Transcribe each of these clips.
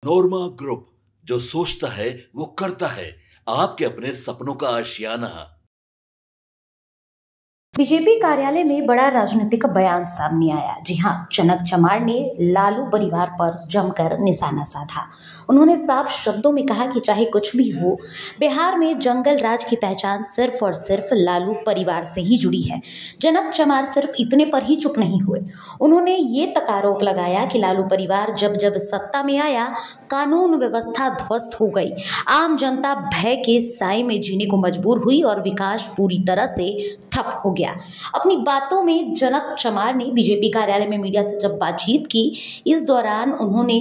नोरमा group, जो सोचता है वो करता है। आपके अपने सपनों का आशियाना। बीजेपी कार्यालय में बड़ा राजनीतिक बयान सामने आया। जी हां, जनक चमार ने लालू परिवार पर जमकर निशाना साधा। उन्होंने साफ शब्दों में कहा कि चाहे कुछ भी हो, बिहार में जंगल राज की पहचान सिर्फ और सिर्फ लालू परिवार से ही जुड़ी है। जनक चमार सिर्फ इतने पर ही चुप नहीं हुए। उन्होंने ये तक आरोप लगाया कि लालू परिवार जब जब सत्ता में आया, कानून व्यवस्था ध्वस्त हो गई, आम जनता भय के साए में जीने को मजबूर हुई और विकास पूरी तरह से ठप हो गया। अपनी बातों में जनक चमार ने बीजेपी कार्यालय में मीडिया से जब बातचीत की, इस दौरान उन्होंने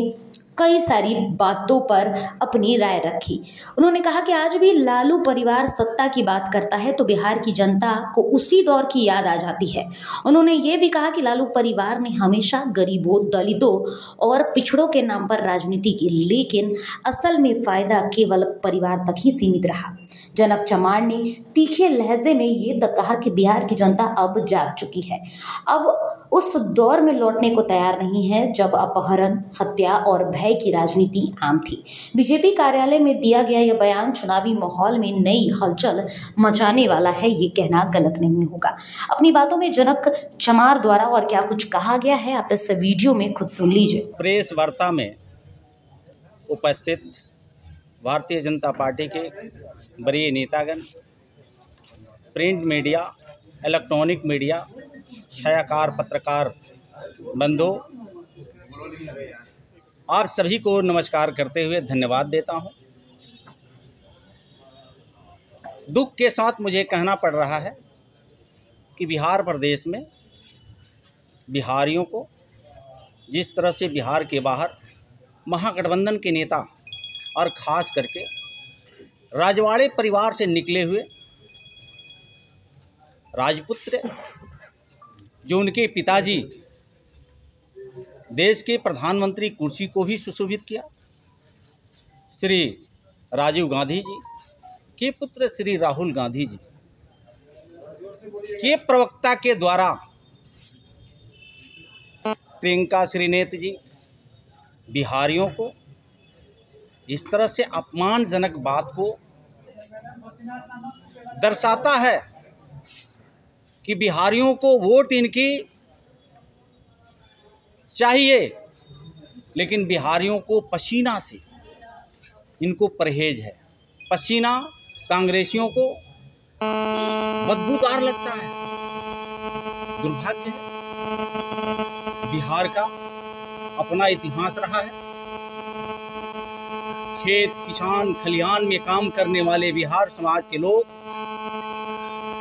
कई सारी बातों पर अपनी राय रखी। उन्होंने कहा कि आज भी लालू परिवार सत्ता की बात करता है तो बिहार की जनता को उसी दौर की याद आ जाती है। उन्होंने ये भी कहा कि लालू परिवार ने हमेशा गरीबों, दलितों और पिछड़ों के नाम पर राजनीति की, लेकिन असल में फायदा केवल परिवार तक ही सीमित रहा। जनक चमार ने तीखे लहजे में ये तक कहा कि बिहार की जनता अब जाग चुकी है, अब उस दौर में लौटने को तैयार नहीं है जब अपहरण, हत्या और भय की राजनीति आम थी। बीजेपी कार्यालय में दिया गया यह बयान चुनावी माहौल में नई हलचल मचाने वाला है, ये कहना गलत नहीं होगा। अपनी बातों में जनक चमार द्वारा और क्या कुछ कहा गया है, आप इस वीडियो में खुद सुन लीजिए। प्रेस वार्ता में उपस्थित भारतीय जनता पार्टी के वरीय नेतागण, प्रिंट मीडिया, इलेक्ट्रॉनिक मीडिया, छायाकार, पत्रकार बंधु, आप सभी को नमस्कार करते हुए धन्यवाद देता हूं। दुख के साथ मुझे कहना पड़ रहा है कि बिहार प्रदेश में बिहारियों को जिस तरह से बिहार के बाहर महागठबंधन के नेता और ख़ास करके राजवाड़े परिवार से निकले हुए राजपुत्र, जो उनके पिताजी देश के प्रधानमंत्री कुर्सी को भी सुशोभित किया, श्री राजीव गांधी जी के पुत्र श्री राहुल गांधी जी के प्रवक्ता के द्वारा प्रियंका श्रीनेत जी बिहारियों को इस तरह से अपमानजनक बात को दर्शाता है कि बिहारियों को वोट इनकी चाहिए, लेकिन बिहारियों को पसीना से इनको परहेज है। पसीना कांग्रेसियों को बदबूदार लगता है। दुर्भाग्य है, बिहार का अपना इतिहास रहा है। खेत, किसान, खलिहान में काम करने वाले बिहार समाज के लोग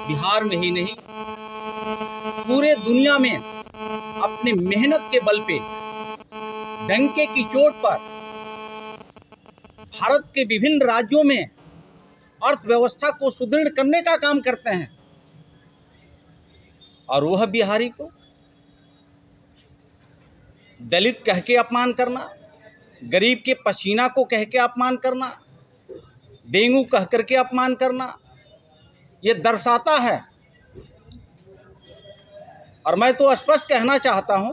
बिहार में ही नहीं पूरे दुनिया में अपने मेहनत के बल पे, डंके की चोट पर भारत के विभिन्न राज्यों में अर्थव्यवस्था को सुदृढ़ करने का काम करते हैं। और वह बिहारी को दलित कह के अपमान करना, गरीब के पसीना को कह के अपमान करना, डेंगू कह करके अपमान करना, ये दर्शाता है। और मैं तो स्पष्ट कहना चाहता हूं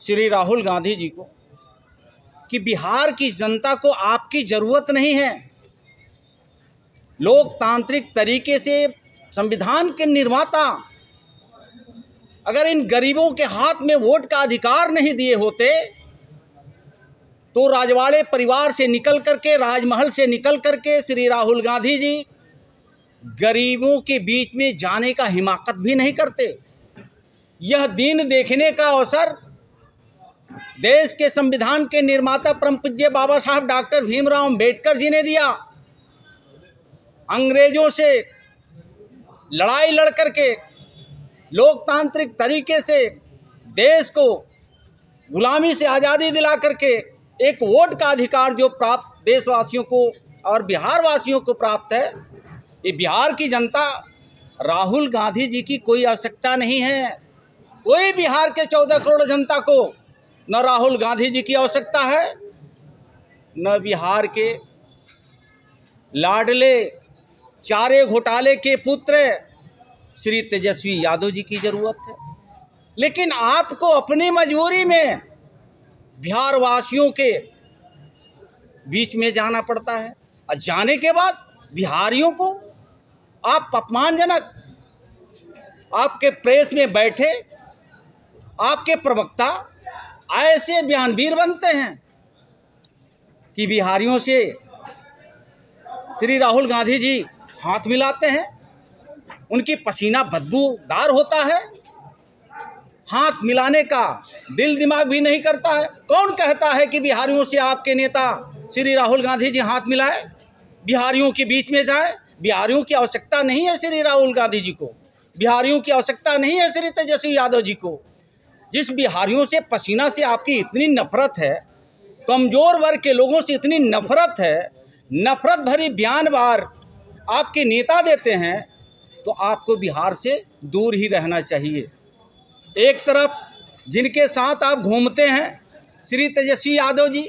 श्री राहुल गांधी जी को कि बिहार की जनता को आपकी ज़रूरत नहीं है। लोकतांत्रिक तरीके से संविधान के निर्माता अगर इन गरीबों के हाथ में वोट का अधिकार नहीं दिए होते तो राजवाड़े परिवार से निकल करके, राजमहल से निकल करके श्री राहुल गांधी जी गरीबों के बीच में जाने का हिमाकत भी नहीं करते। यह दिन देखने का अवसर देश के संविधान के निर्माता परम पूज्य बाबा साहब डॉक्टर भीमराव अंबेडकर जी ने दिया। अंग्रेजों से लड़ाई लड़ करके लोकतांत्रिक तरीके से देश को गुलामी से आज़ादी दिला करके एक वोट का अधिकार जो प्राप्त देशवासियों को और बिहार वासियों को प्राप्त है, ये बिहार की जनता, राहुल गांधी जी की कोई आवश्यकता नहीं है। कोई बिहार के 14 करोड़ जनता को न राहुल गांधी जी की आवश्यकता है, न बिहार के लाडले चारे घोटाले के पुत्र श्री तेजस्वी यादव जी की ज़रूरत है। लेकिन आपको अपनी मजबूरी में बिहार वासियों के बीच में जाना पड़ता है और जाने के बाद बिहारियों को आप अपमानजनक, आपके प्रेस में बैठे आपके प्रवक्ता ऐसे बयानवीर बनते हैं कि बिहारियों से श्री राहुल गांधी जी हाथ मिलाते हैं, उनकी पसीना बदबूदार होता है, हाथ मिलाने का दिल दिमाग भी नहीं करता है। कौन कहता है कि बिहारियों से आपके नेता श्री राहुल गांधी जी हाथ मिलाए, बिहारियों के बीच में जाए? बिहारियों की आवश्यकता नहीं है श्री राहुल गांधी जी को, बिहारियों की आवश्यकता नहीं है श्री तेजस्वी यादव जी को। जिस बिहारियों से पसीना से आपकी इतनी नफरत है, कमज़ोर वर्ग के लोगों से इतनी नफरत है, नफरत भरी बयानबार आपके नेता देते हैं, तो आपको बिहार से दूर ही रहना चाहिए। एक तरफ जिनके साथ आप घूमते हैं श्री तेजस्वी यादव जी,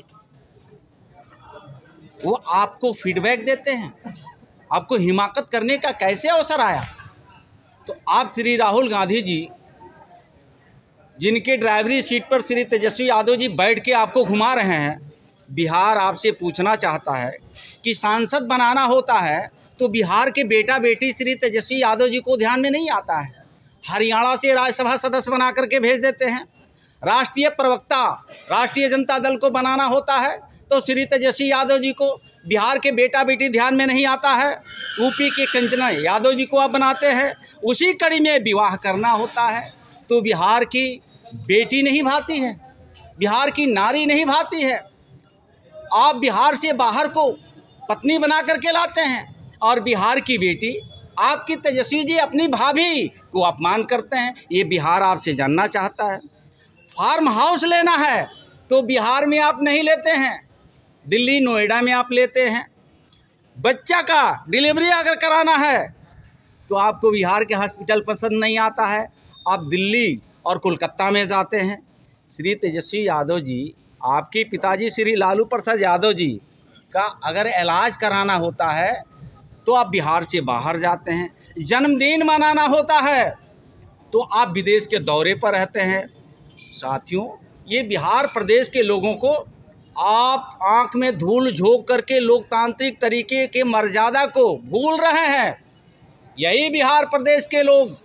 वो आपको फीडबैक देते हैं, आपको हिमाकत करने का कैसे अवसर आया? तो आप श्री राहुल गांधी जी, जिनके ड्राइवरी सीट पर श्री तेजस्वी यादव जी बैठ के आपको घुमा रहे हैं, बिहार आपसे पूछना चाहता है कि सांसद बनाना होता है तो बिहार के बेटा बेटी श्री तेजस्वी यादव जी को ध्यान में नहीं आता है। हरियाणा से राज्यसभा सदस्य बना करके भेज देते हैं। राष्ट्रीय प्रवक्ता राष्ट्रीय जनता दल को बनाना होता है तो श्री तेजस्वी यादव जी को बिहार के बेटा बेटी ध्यान में नहीं आता है। यूपी के कंचना यादव जी को आप बनाते हैं। उसी कड़ी में विवाह करना होता है तो बिहार की बेटी नहीं भाती है, बिहार की नारी नहीं भाती है। आप बिहार से बाहर को पत्नी बना करके लाते हैं और बिहार की बेटी आपकी तेजस्वी जी अपनी भाभी को अपमान करते हैं। ये बिहार आपसे जानना चाहता है। फार्म हाउस लेना है तो बिहार में आप नहीं लेते हैं, दिल्ली नोएडा में आप लेते हैं। बच्चा का डिलीवरी अगर कराना है तो आपको बिहार के हॉस्पिटल पसंद नहीं आता है, आप दिल्ली और कोलकाता में जाते हैं। श्री तेजस्वी यादव जी, आपके पिताजी श्री लालू प्रसाद यादव जी का अगर इलाज कराना होता है तो आप बिहार से बाहर जाते हैं। जन्मदिन मनाना होता है तो आप विदेश के दौरे पर रहते हैं। साथियों, ये बिहार प्रदेश के लोगों को आप आंख में धूल झोंक करके लोकतांत्रिक तरीके के मर्यादा को भूल रहे हैं। यही बिहार प्रदेश के लोग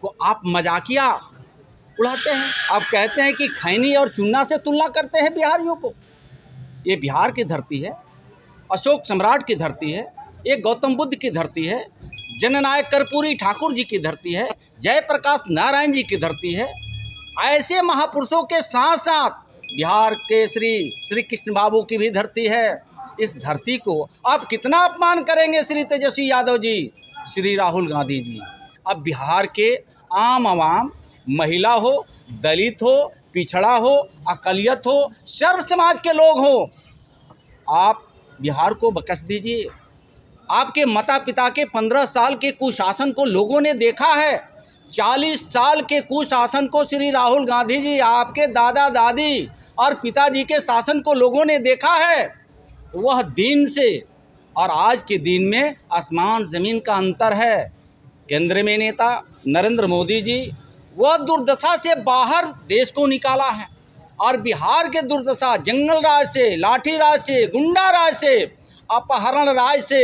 को आप मजाकिया उड़ाते हैं। आप कहते हैं कि खैनी और चूना से तुलना करते हैं बिहारियों को। ये बिहार की धरती है, अशोक सम्राट की धरती है, ये गौतम बुद्ध की धरती है, जननायक कर्पूरी ठाकुर जी की धरती है, जयप्रकाश नारायण जी की धरती है। ऐसे महापुरुषों के साथ साथ बिहार के श्री कृष्ण बाबू की भी धरती है। इस धरती को आप कितना अपमान करेंगे श्री तेजस्वी यादव जी, श्री राहुल गांधी जी? अब बिहार के आम आवाम, महिला हो, दलित हो, पिछड़ा हो, अकलियत हो, सर्व समाज के लोग हो, आप बिहार को बख्श दीजिए। आपके माता पिता के 15 साल के कुशासन को लोगों ने देखा है। 40 साल के कुशासन को श्री राहुल गांधी जी, आपके दादा दादी और पिताजी के शासन को लोगों ने देखा है। वह दिन से और आज के दिन में आसमान ज़मीन का अंतर है। केंद्र में नेता नरेंद्र मोदी जी, वह दुर्दशा से बाहर देश को निकाला है और बिहार के दुर्दशा जंगल राज से, लाठी राज से, गुंडा राज से, अपहरण राज से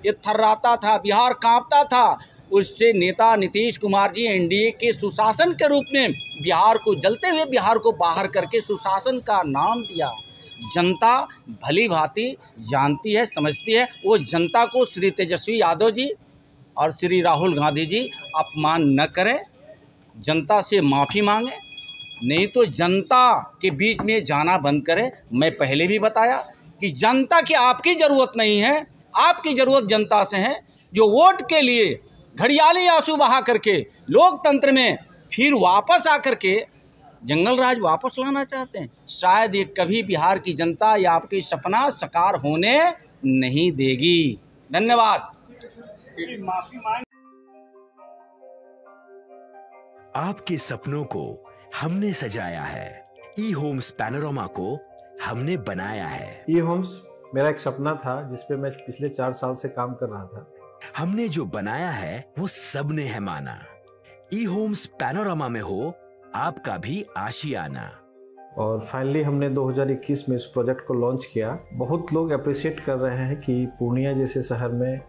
ये थर्राता था, बिहार कांपता था। उससे नेता नीतीश कुमार जी एनडीए के सुशासन के रूप में बिहार को, जलते हुए बिहार को बाहर करके सुशासन का नाम दिया। जनता भली भांति जानती है, समझती है। वो जनता को श्री तेजस्वी यादव जी और श्री राहुल गांधी जी अपमान न करें, जनता से माफ़ी मांगे, नहीं तो जनता के बीच में जाना बंद करें। मैं पहले भी बताया कि जनता की आपकी ज़रूरत नहीं है, आपकी ज़रूरत जनता से है, जो वोट के लिए घड़ियाली आंसू बहा करके लोकतंत्र में फिर वापस आकर के जंगल राज वापस लाना चाहते हैं। शायद ये कभी बिहार की जनता या आपकी सपना साकार होने नहीं देगी। धन्यवाद। आपके सपनों को हमने सजाया है, ई होम्स पैनोरामा को हमने बनाया है। ई होम्स मेरा एक सपना था जिस पे मैं पिछले 4 साल से काम कर रहा था। हमने जो बनाया है वो सबने है माना। ई होम्स पैनोरामा में हो आपका भी आशियाना। और फाइनली हमने 2021 में इस प्रोजेक्ट को लॉन्च किया। बहुत लोग अप्रिशिएट कर रहे हैं कि पूर्णिया जैसे शहर में,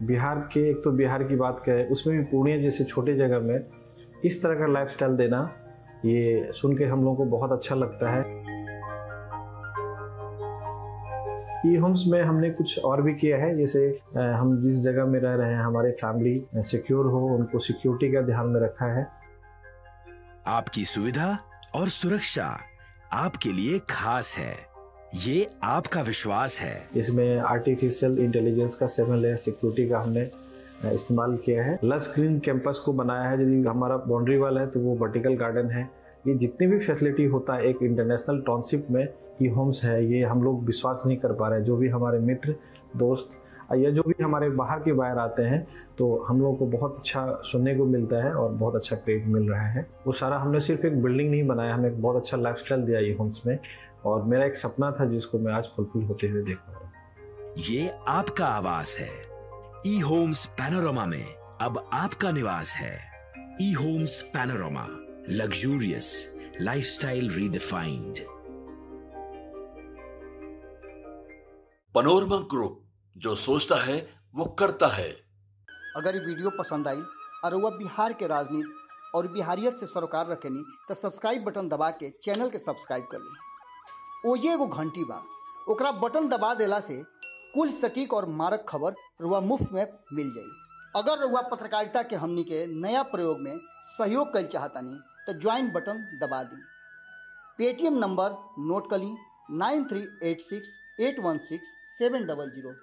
बिहार के, एक तो बिहार की बात करें उसमें भी पूर्णिया जैसे छोटे जगह में इस तरह का लाइफस्टाइल देना, ये सुन के हम लोगों को बहुत अच्छा लगता है। ई होम्स में हमने कुछ और भी किया है, जैसे हम जिस जगह में रह रहे हैं हमारे फैमिली सिक्योर हो, उनको सिक्योरिटी का ध्यान में रखा है। आपकी सुविधा और सुरक्षा आपके लिए खास है, ये आपका विश्वास है। इसमें आर्टिफिशियल इंटेलिजेंस का 7 लेयर सिक्योरिटी का हमने इस्तेमाल किया है। लस ग्रीन कैंपस को बनाया है। यदि हमारा बाउंड्री वाल है तो वो वर्टिकल गार्डन है। ये जितनी भी फैसिलिटी होता है एक इंटरनेशनल टाउनशिप में, ई होम्स है, ये हम लोग विश्वास नहीं कर पा रहे हैं। जो भी हमारे मित्र दोस्त या जो भी हमारे बाहर के बाहर आते हैं तो हम लोगों को बहुत अच्छा सुनने को मिलता है और बहुत अच्छा क्रेडिट मिल रहा है। वो सारा हमने सिर्फ एक बिल्डिंग नहीं बनाया, हमें एक बहुत अच्छा लाइफस्टाइल दिया ई होम्स में, और मेरा एक सपना था जिसको मैं आज फुलफिल होते हुए देख रहा हूँ। ये आपका आवास है। ई होम्स पैनोरामा में अब आपका निवास है। E homes panorama, luxurious lifestyle redefined. Panorama group, जो सोचता है वो करता है। अगर ये वीडियो पसंद आई और वह बिहार के राजनीति और बिहारियत से सरोकार रखेनी तो सब्सक्राइब बटन दबा के चैनल के सब्सक्राइब कर ली। ओजे एगो घंटी बा, ओकरा बटन दबा देला से कुल सटीक और मारक खबर रुआ मुफ्त में मिल जाई। अगर रुआ पत्रकारिता के हमनी के नया प्रयोग में सहयोग कर चाहतानी तो ज्वाइन बटन दबा दी। पेटीएम नंबर नोट कर ली 9386816700।